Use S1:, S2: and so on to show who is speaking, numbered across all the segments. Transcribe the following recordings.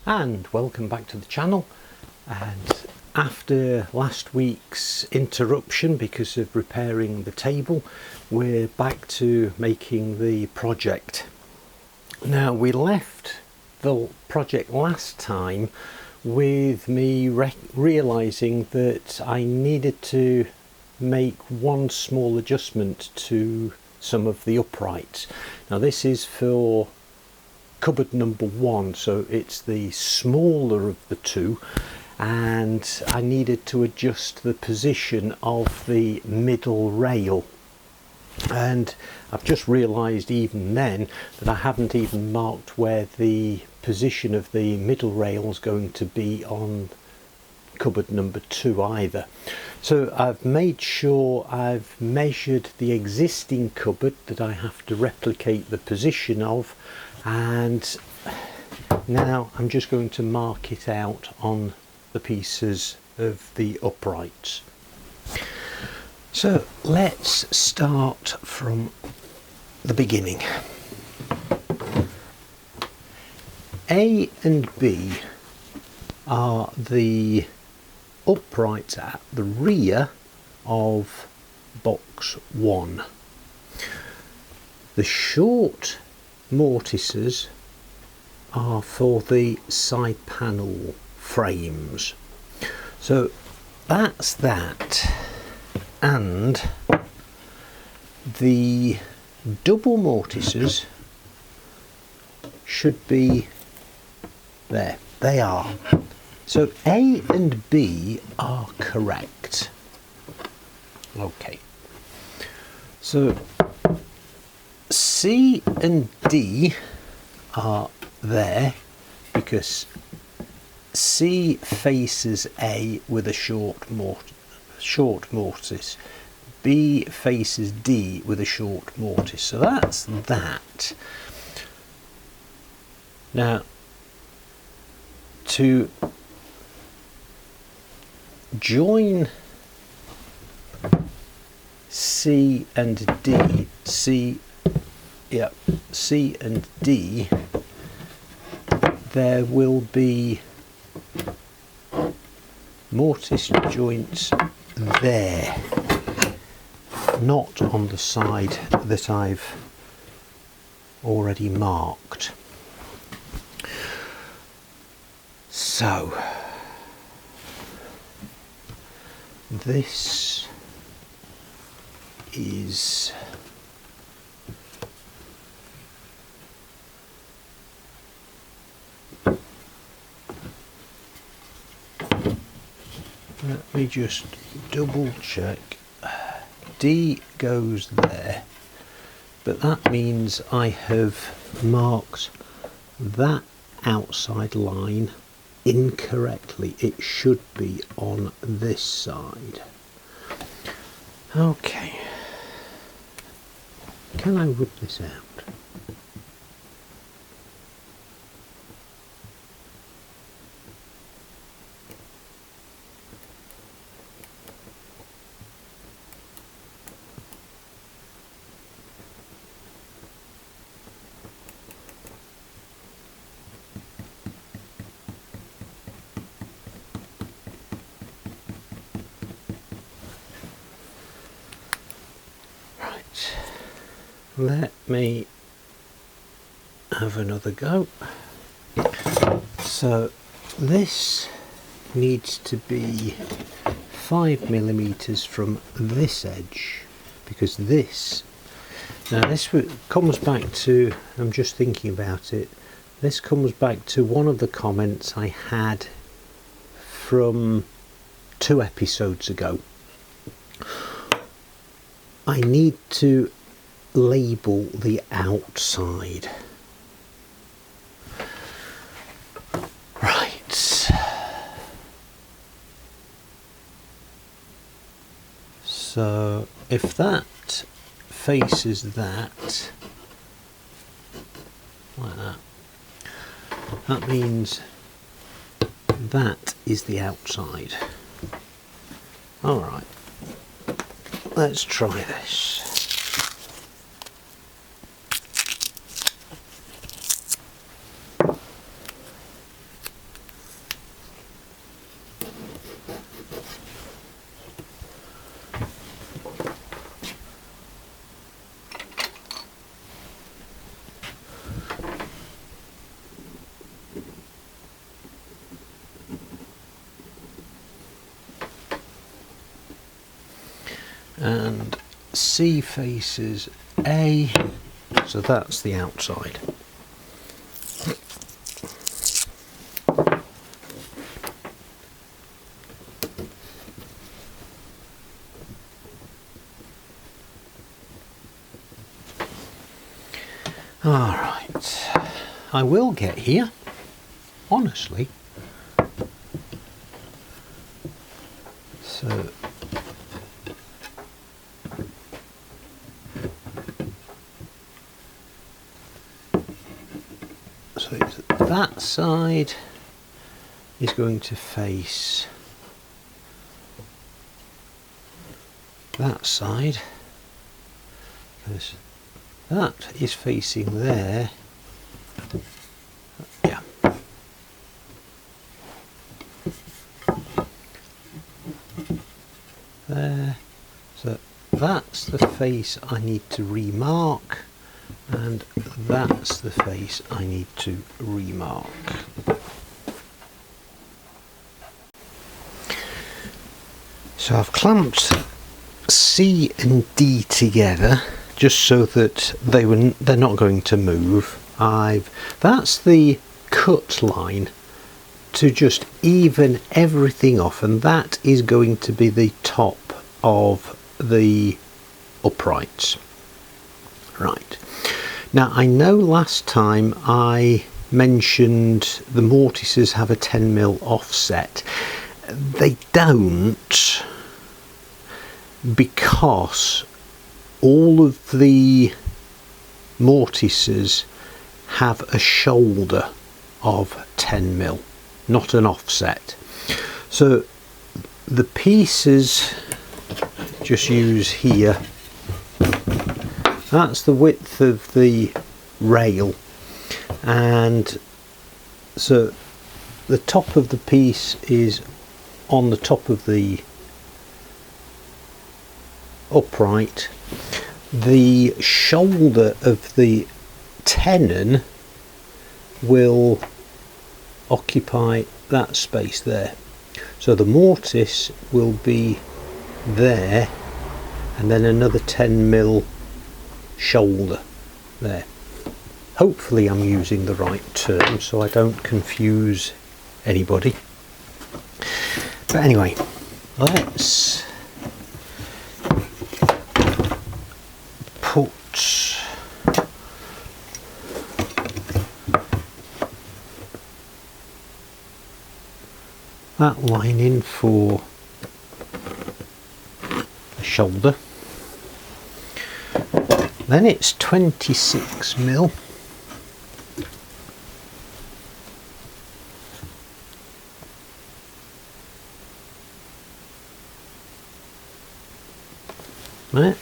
S1: And welcome back to the channel. And after last week's interruption because of repairing the table, we're back to making the project. Now, we left the project last time with me realizing that I needed to make one small adjustment to some of the uprights. Now, this is for cupboard number 1, so it's the smaller of the two, and I needed to adjust the position of the middle rail. And I've just realized even then that I haven't even marked where the position of the middle rail is going to be on cupboard number 2 either. So I've made sure I've measured the existing cupboard that I have to replicate the position of, and now I'm just going to mark it out on the pieces of the uprights. So let's start from the beginning. A and B are the uprights at the rear of box 1. The short mortises are for the side panel frames. So that's that. And the double mortises should be there. They are. So A and B are correct. Okay. So C and D are there because C faces A with a short mortise. B faces D with a short mortise. So that's that. Now, to join C and D, C and D, there will be mortise joints there, not on the side that I've already marked. So this is let me just double check. D goes there, but that means I have marked that outside line incorrectly. It should be on this side. Okay, can I rub this out? Let me have another go. So this needs to be 5mm from this edge, because this comes back to, I'm just thinking about it, this comes back to one of the comments I had from 2 episodes ago. I need to label the outside. Right. So if that faces that, like that, that means that is the outside. Alright, let's try this. C faces A, so that's the outside. Alright, I will get here, honestly. So that side is going to face that side, because that is facing there. Yeah. There. So that's the face I need to remark, and that's the face I need to remark. So I've clamped C and D together just so that they're not going to move. That's the cut line to just even everything off, and that is going to be the top of the uprights. Right. Now I know last time I mentioned the mortises have a 10mm offset. They don't, because all of the mortises have a shoulder of 10mm, not an offset. So the pieces, just use here, that's the width of the rail, and so the top of the piece is on the top of the upright. The shoulder of the tenon will occupy that space there, so the mortise will be there, and then another 10mm shoulder there. Hopefully I'm using the right term so I don't confuse anybody. But anyway, let's put that line in for the shoulder. Then it's 26mm. Right.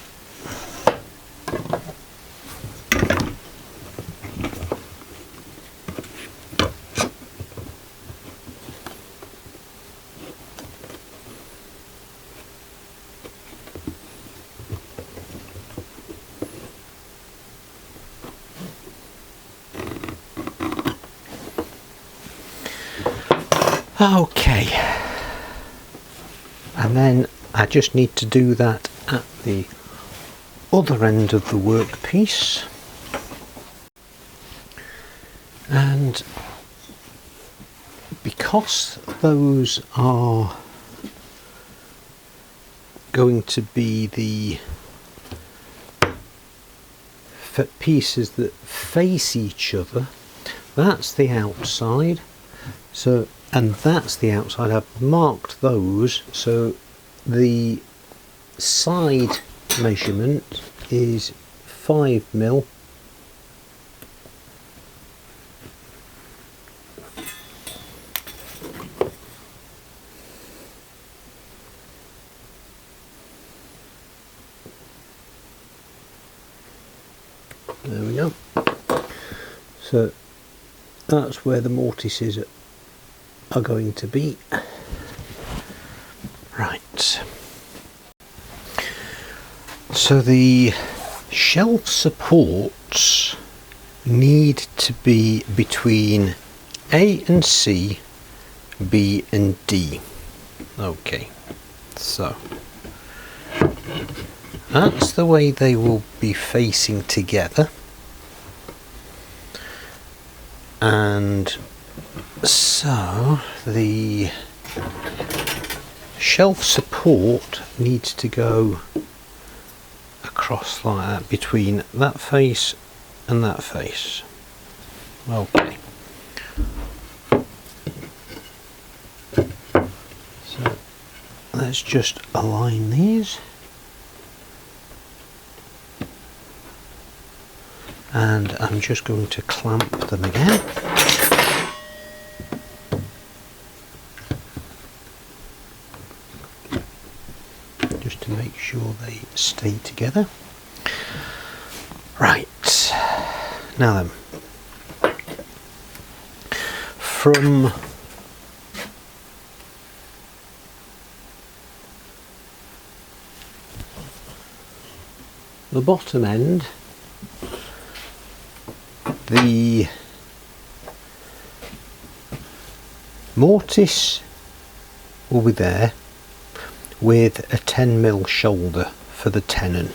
S1: Okay, and then I just need to do that at the other end of the workpiece, and because those are going to be the pieces that face each other, that's the outside, so, and that's the outside. I've marked those, so the side measurement is 5mm, there we go. So that's where the mortises are going to be. Right. So the shelf supports need to be between A and C, B and D. Okay, so that's the way they will be facing together, and so the shelf support needs to go across like that between that face and that face. Okay, so let's just align these, and I'm just going to clamp them again. Just to make sure they stay together. Right, now then, from the bottom end, the mortise will be there with a 10mm shoulder for the tenon.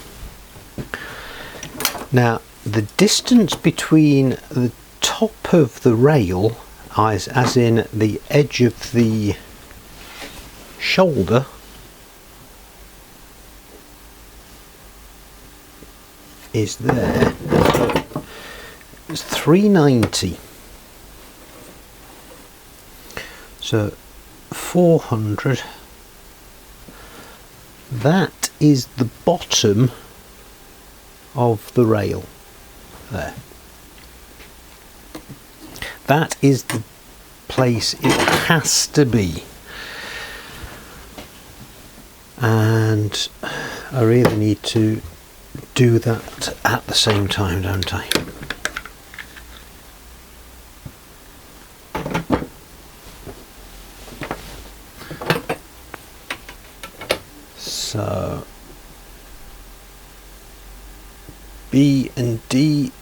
S1: Now the distance between the top of the rail, as in the edge of the shoulder, is there. It's 390. So 400. That is the bottom of the rail there. That is the place it has to be, and I really need to do that at the same time, don't I? So B and D,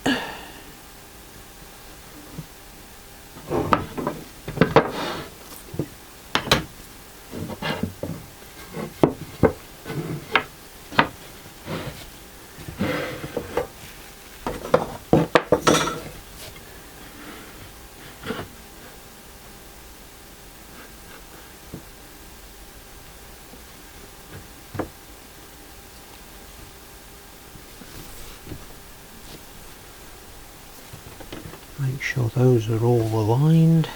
S1: make sure those are all aligned.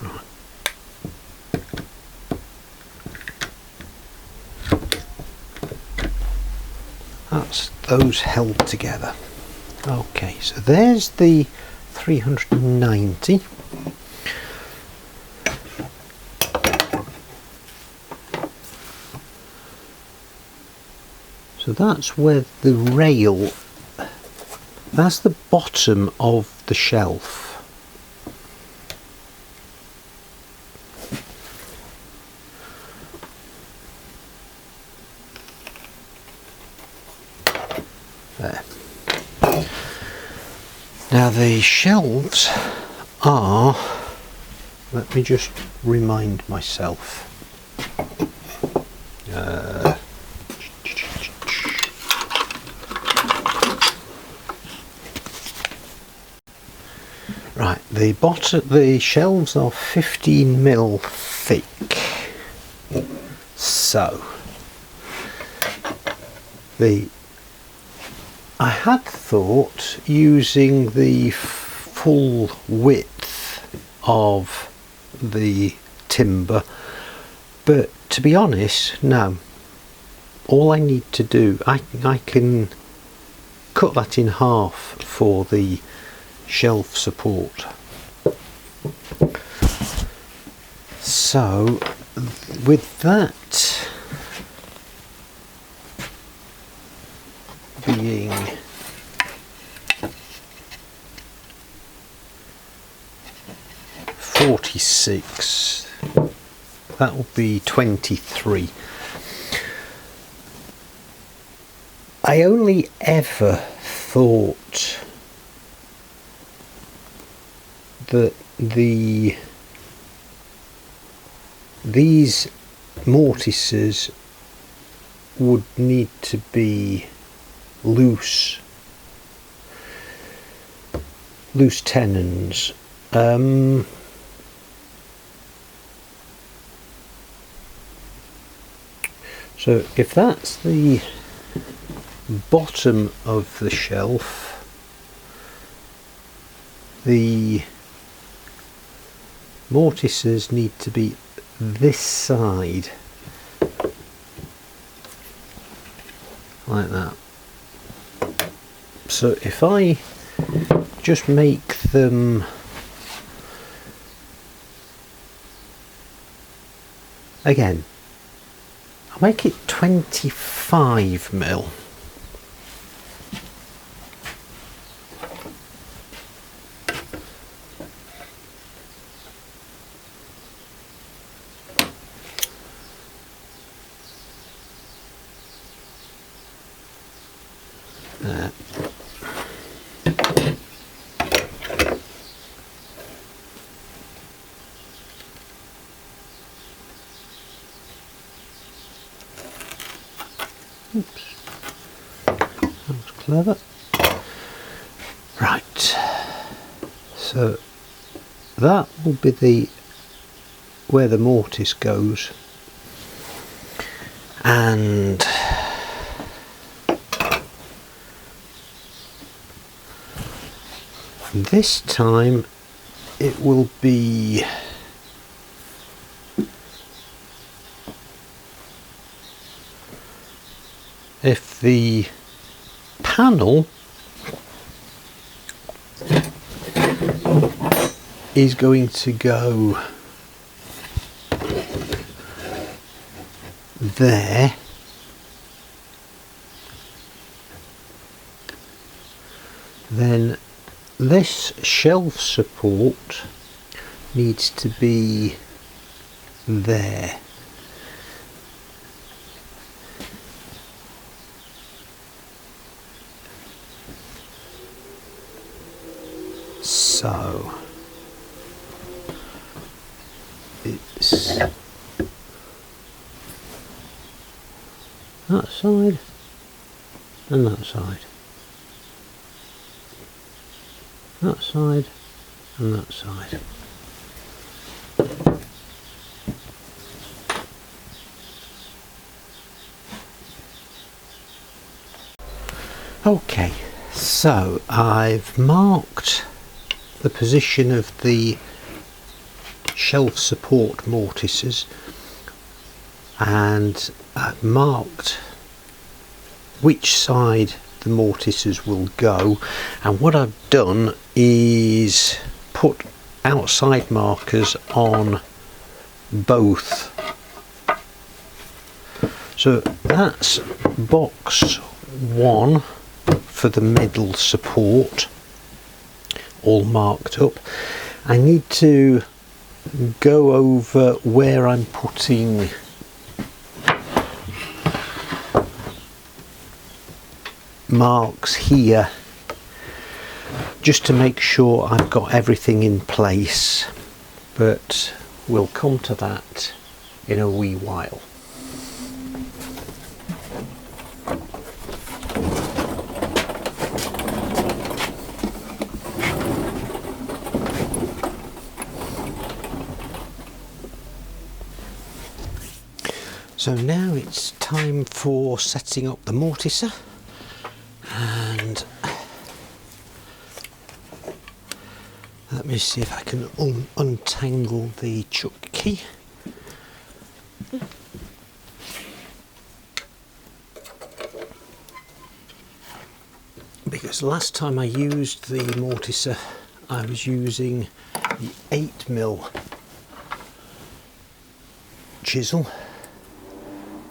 S1: Right. That's those held together. Okay, so there's the 390. So that's where the rail, that's the bottom of the shelf. There. Now the shelves are, let me just remind myself. Right, the shelves are 15mm thick. So I had thought using the full width of the timber, but to be honest, no. All I need to do, I can cut that in half for the shelf support. So with that being .46, that will be 23. I only ever thought that these mortises would need to be loose tenons. So if that's the bottom of the shelf, the mortises need to be this side, like that. So if I just make them again, I'll make it 25mm. There. Oops, that was clever. Right, so that will be where the mortise goes, and this time it will be if the panel is going to go there, then this shelf support needs to be there. So it's that side and that side, that side and that side. Okay, so I've marked the position of the shelf support mortises, and I've marked which side the mortises will go, and what I've done is put outside markers on both. So that's box 1 for the middle support, all marked up. I need to go over where I'm putting marks here, just to make sure I've got everything in place, but we'll come to that in a wee while. So now it's time for setting up the mortiser, and let me see if I can untangle the chuck key. Because last time I used the mortiser I was using the 8mm chisel,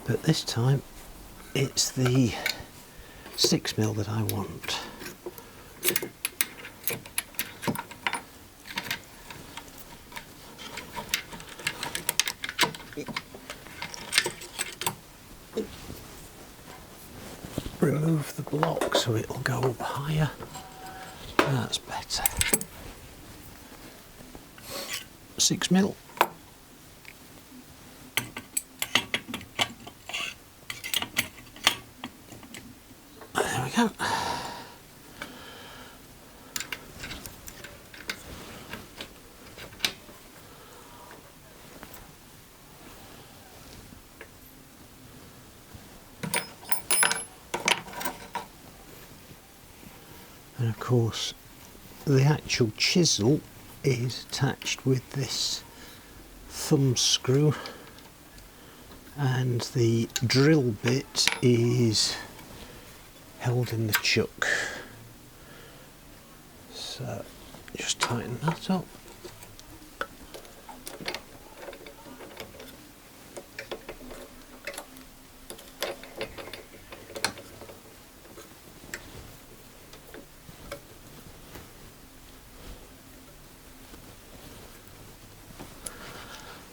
S1: but this time it's the 6mm that I want. Remove the block so it'll go up higher. That's better. 6mm. There we go. And of course the actual chisel is attached with this thumb screw, and the drill bit is held in the chuck. So just tighten that up.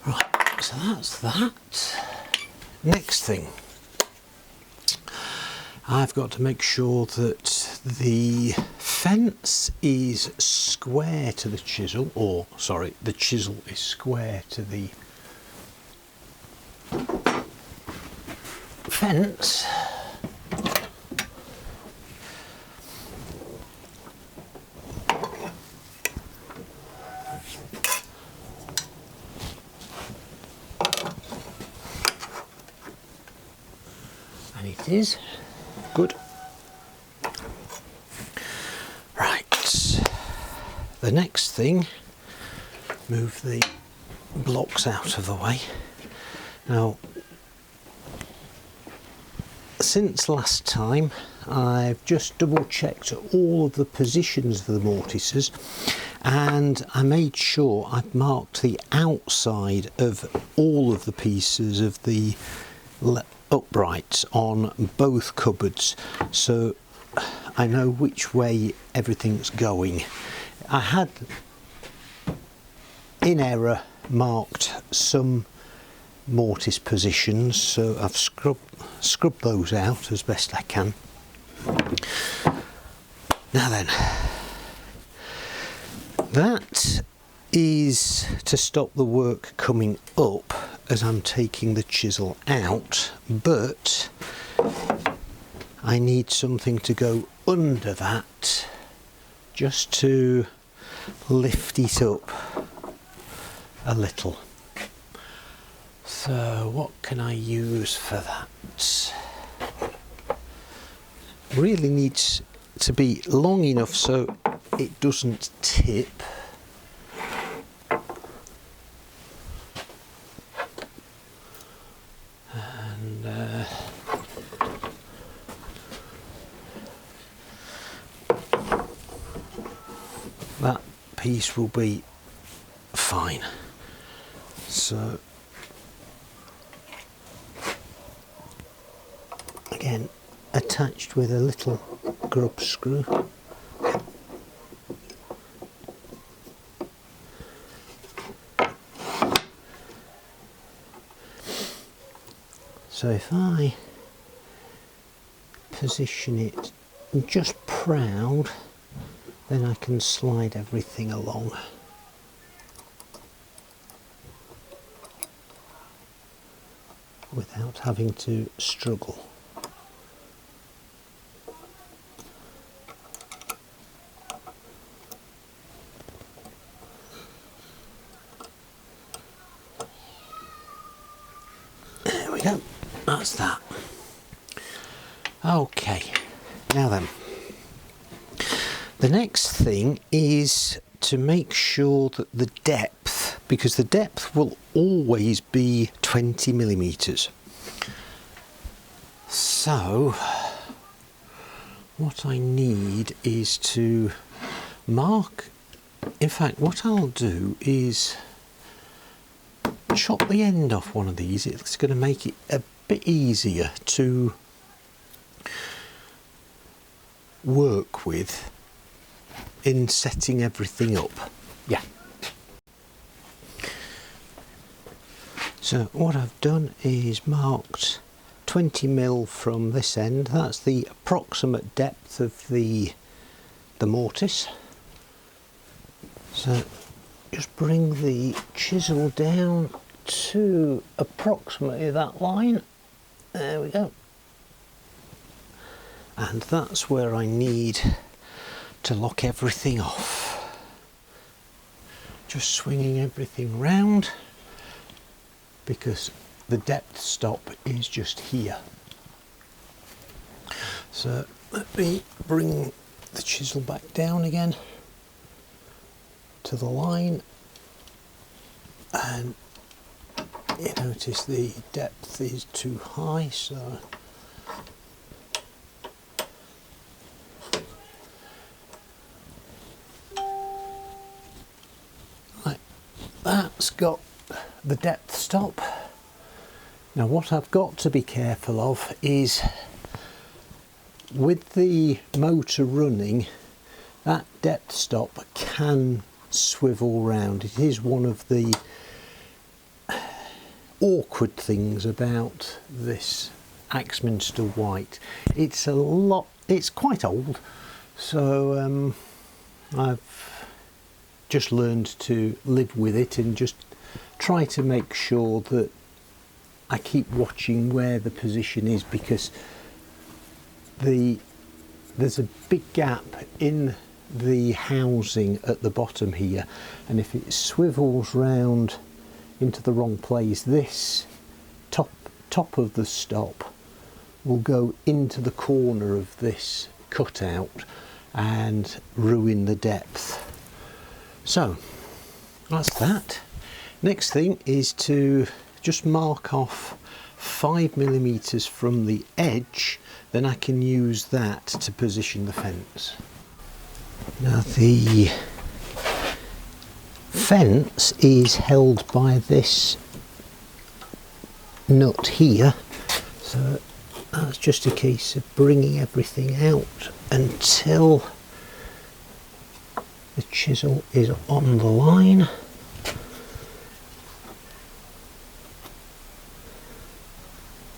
S1: Right, so that's that. Next thing, I've got to make sure that the fence is square to the chisel, or sorry, the chisel is square to the fence. And it is good. Right, the next thing, move the blocks out of the way. Now, since last time, I've just double checked all of the positions of the mortises, and I made sure I've marked the outside of all of the pieces of the uprights on both cupboards, so I know which way everything's going. I had in error marked some mortise positions, so I've scrubbed those out as best I can. Now then, that is to stop the work coming up as I'm taking the chisel out, but I need something to go under that just to lift it up a little. So what can I use for that? Really needs to be long enough so it doesn't tip. And that piece will be fine. So again, attached with a little grub screw. So if I position it just proud, then I can slide everything along. Without having to struggle. There we go, that's that. Okay, now then, the next thing is to make sure that the depth, because the depth will always be 20mm. So what I need is to mark, in fact what I'll do is chop the end off one of these. It's going to make it a bit easier to work with in setting everything up. Yeah. So what I've done is marked 20mm from this end. That's the approximate depth of the mortise. So just bring the chisel down to approximately that line. There we go. And that's where I need to lock everything off. Just swinging everything round because the depth stop is just here. So let me bring the chisel back down again to the line, and you notice the depth is too high, so right, that's got the depth stop. Now what I've got to be careful of is with the motor running, that depth stop can swivel round. It is one of the awkward things about this Axminster White. It's quite old, so I've just learned to live with it and just try to make sure that I keep watching where the position is, because there's a big gap in the housing at the bottom here, and if it swivels round into the wrong place, this top of the stop will go into the corner of this cutout and ruin the depth. So that's that. Next thing is to just mark off 5mm from the edge, then I can use that to position the fence. Now the fence is held by this nut here, so that's just a case of bringing everything out until the chisel is on the line.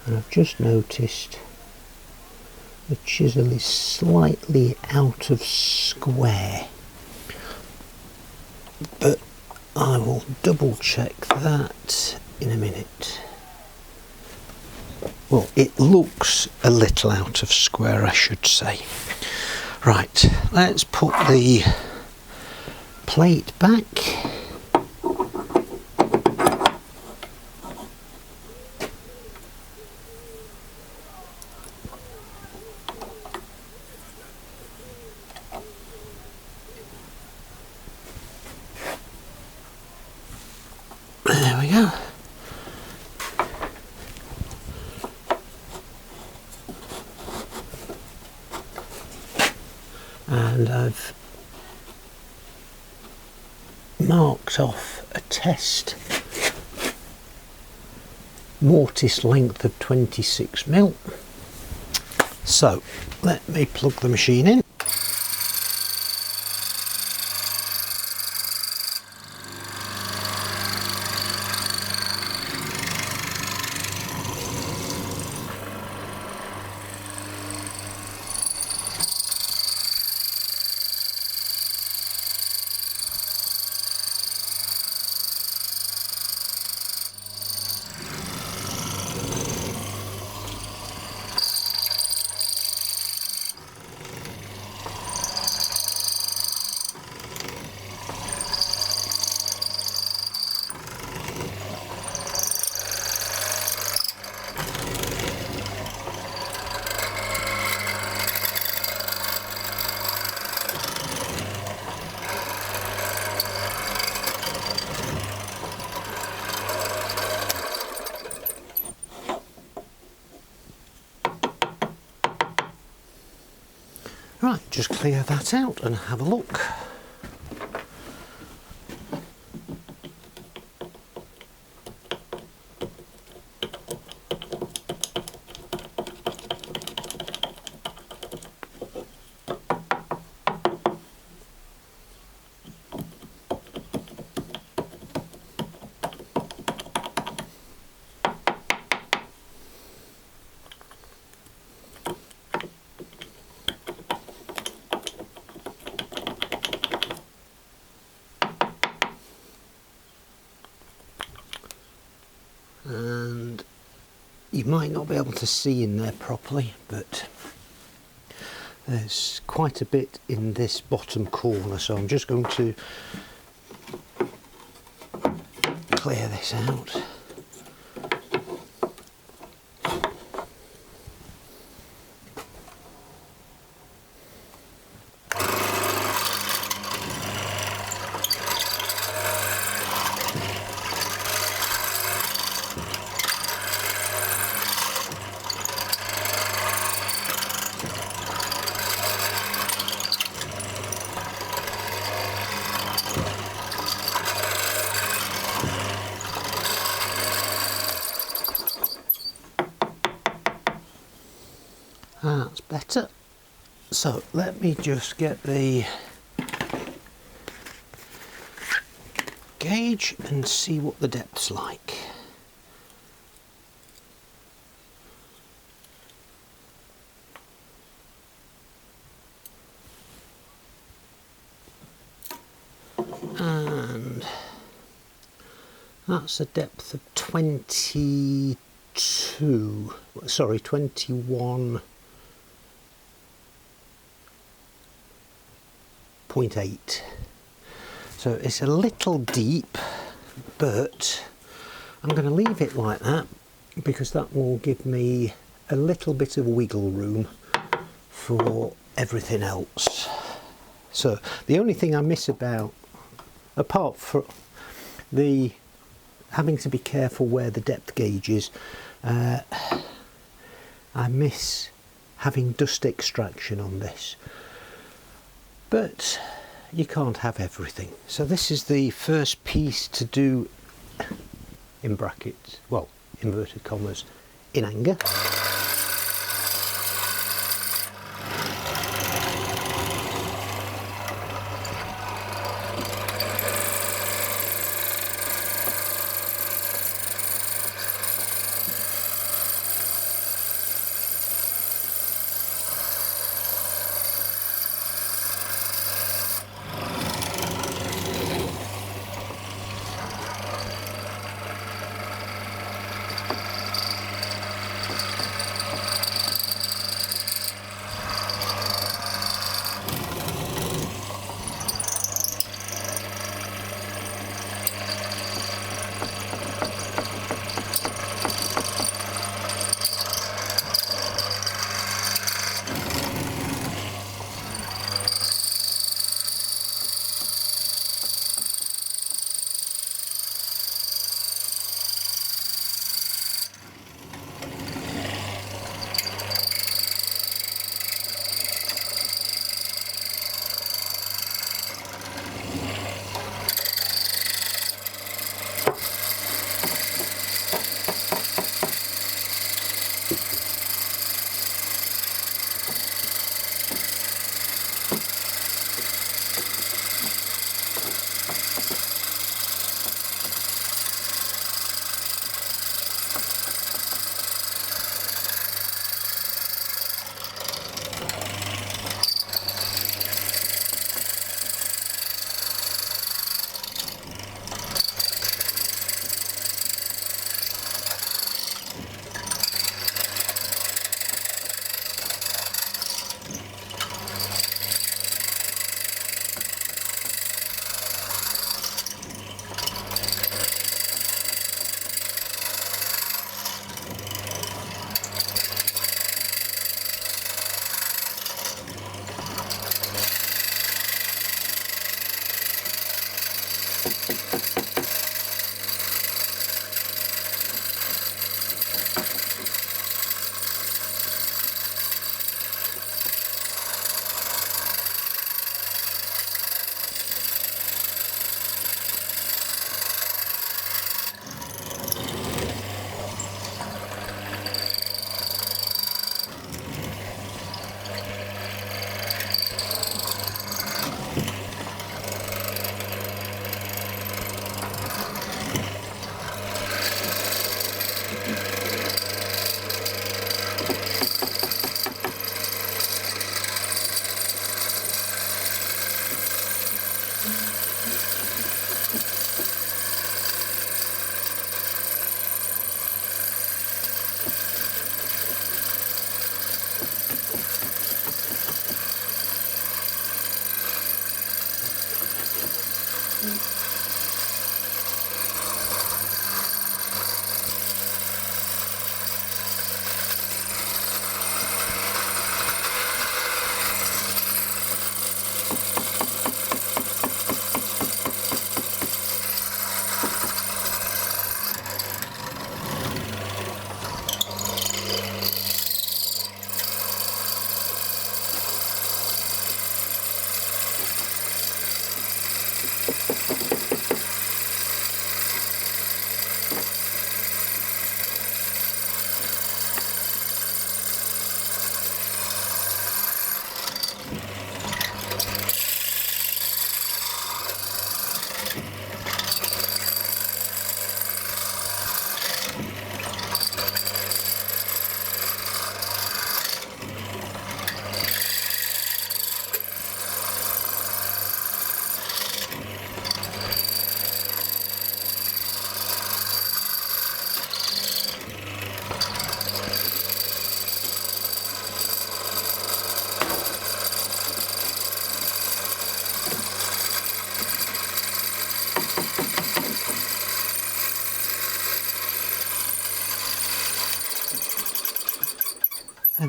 S1: And I've just noticed the chisel is slightly out of square, but I will double check that in a minute. Well, it looks a little out of square, I should say. Right, let's put the plate back. There we go. And I've marked off a test mortise length of 26mm. So let me plug the machine in. Right, just clear that out and have a look. you might not be able to see in there properly, but there's quite a bit in this bottom corner, so I'm just going to clear this out. That's better. So let me just get the gauge and see what the depth's like. And that's a depth of 21. So it's a little deep, but I'm going to leave it like that because that will give me a little bit of wiggle room for everything else. So the only thing I miss apart from the having to be careful where the depth gauge is, I miss having dust extraction on this. But you can't have everything. So this is the first piece to do, in brackets, well, inverted commas, in anger.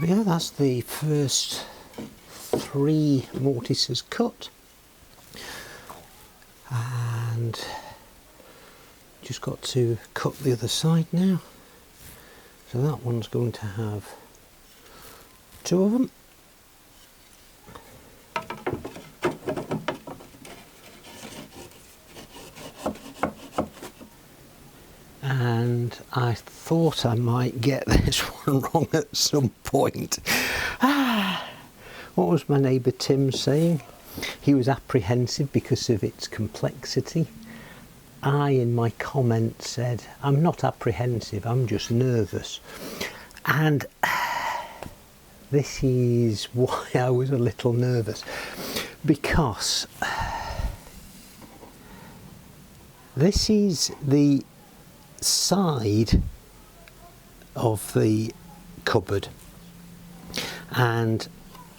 S1: we go, that's the first 3 mortises cut, and just got to cut the other side now. So that one's going to have 2 of them. And I thought I might get this one wrong at some point. What was my neighbour Tim saying? He was apprehensive because of its complexity. I, in my comment, said, I'm not apprehensive, I'm just nervous. And this is why I was a little nervous. Because this is the side of the cupboard, and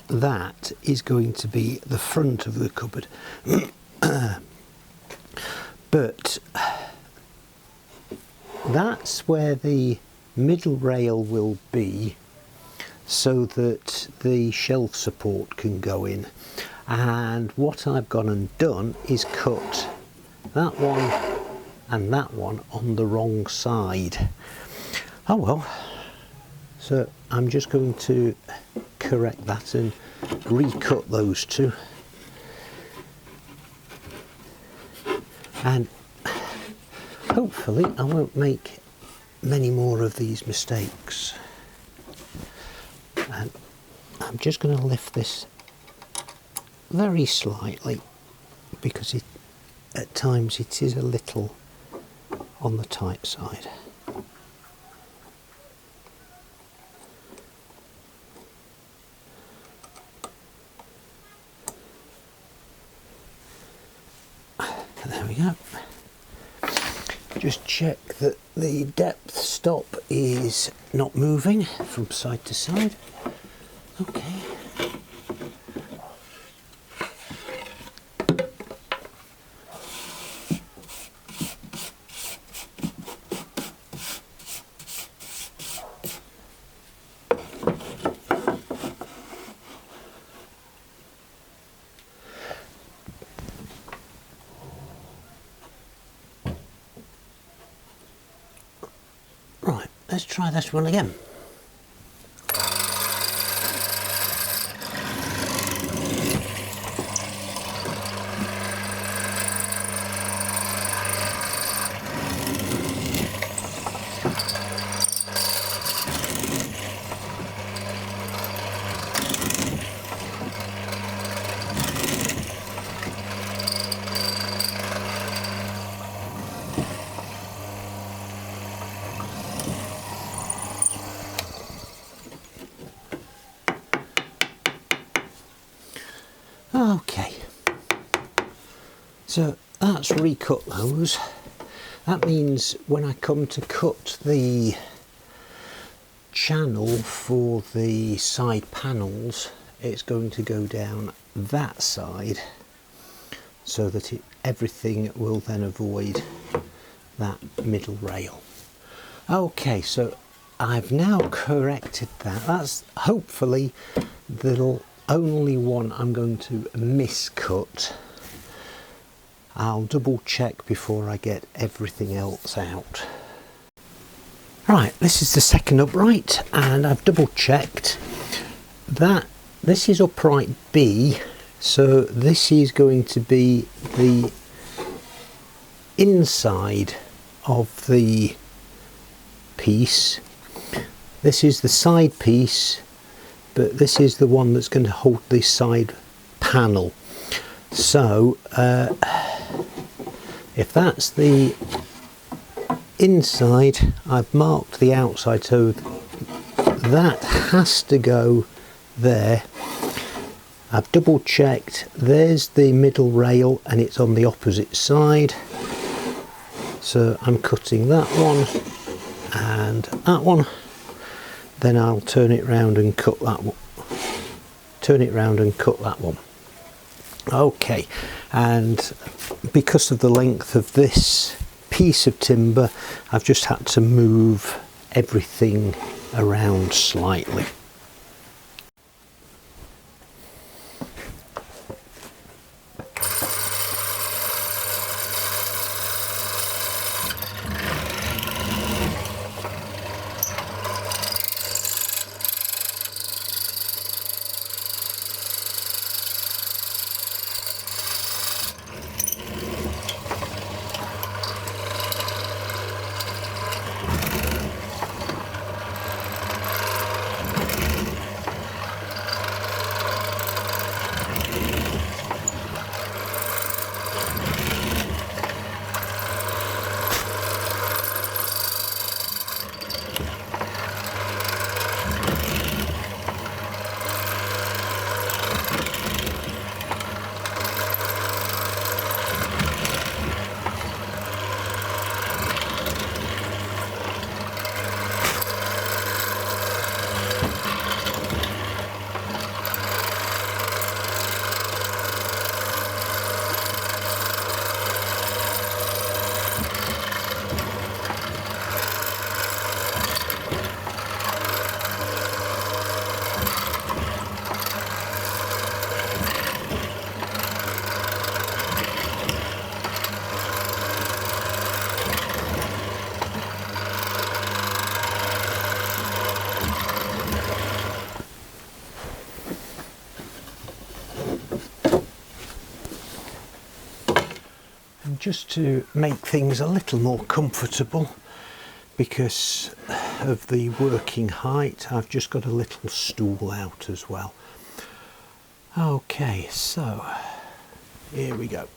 S1: that is going to be the front of the cupboard. But that's where the middle rail will be, so that the shelf support can go in. And what I've gone and done is cut that one and that one on the wrong side. Oh well, so I'm just going to correct that and recut those 2. And hopefully I won't make many more of these mistakes. And I'm just going to lift this very slightly, because at times it is a little on the tight side. There we go. Just check that the depth stop is not moving from side to side. Okay. Right, let's try this one again. Okay, so that's recut those. That means when I come to cut the channel for the side panels, it's going to go down that side, so that everything will then avoid that middle rail. Okay, so I've now corrected that. That's hopefully the only one I'm going to miscut. I'll double check before I get everything else out. Right, this is the second upright, and I've double checked that this is upright B, so this is going to be the inside of the piece. This is the side piece, but this is the one that's going to hold this side panel. So if that's the inside, I've marked the outside, so that has to go there. I've double checked, there's the middle rail and it's on the opposite side, so I'm cutting that one and that one. Then I'll turn it round and cut that one. Turn it round and cut that one. Okay, and because of the length of this piece of timber, I've just had to move everything around slightly. just to make things a little more comfortable because of the working height. I've just got a little stool out as well. Okay, so here we go.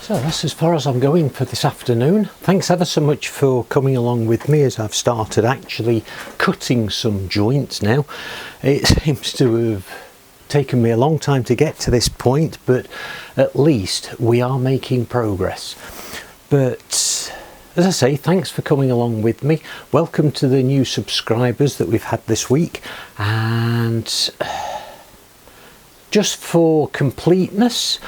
S1: So that's as far as I'm going for this afternoon. Thanks ever so much for coming along with me as I've started actually cutting some joints now. It seems to have taken me a long time to get to this point, but at least we are making progress. But as I say, thanks for coming along with me. Welcome to the new subscribers that we've had this week. And just for completeness,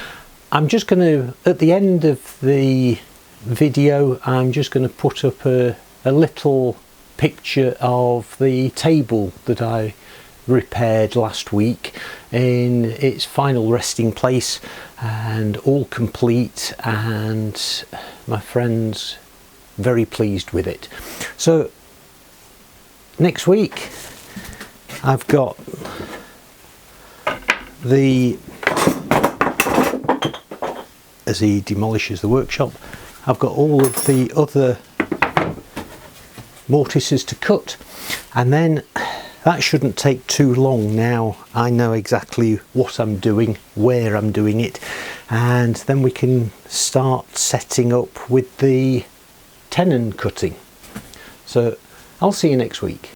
S1: I'm just going to, at the end of the video, I'm just going to put up a little picture of the table that I repaired last week in its final resting place and all complete, and my friend's very pleased with it. So next week I've got as he demolishes the workshop, I've got all of the other mortises to cut, and then that shouldn't take too long. Now I know exactly what I'm doing, where I'm doing it, and then we can start setting up with the tenon cutting. So I'll see you next week.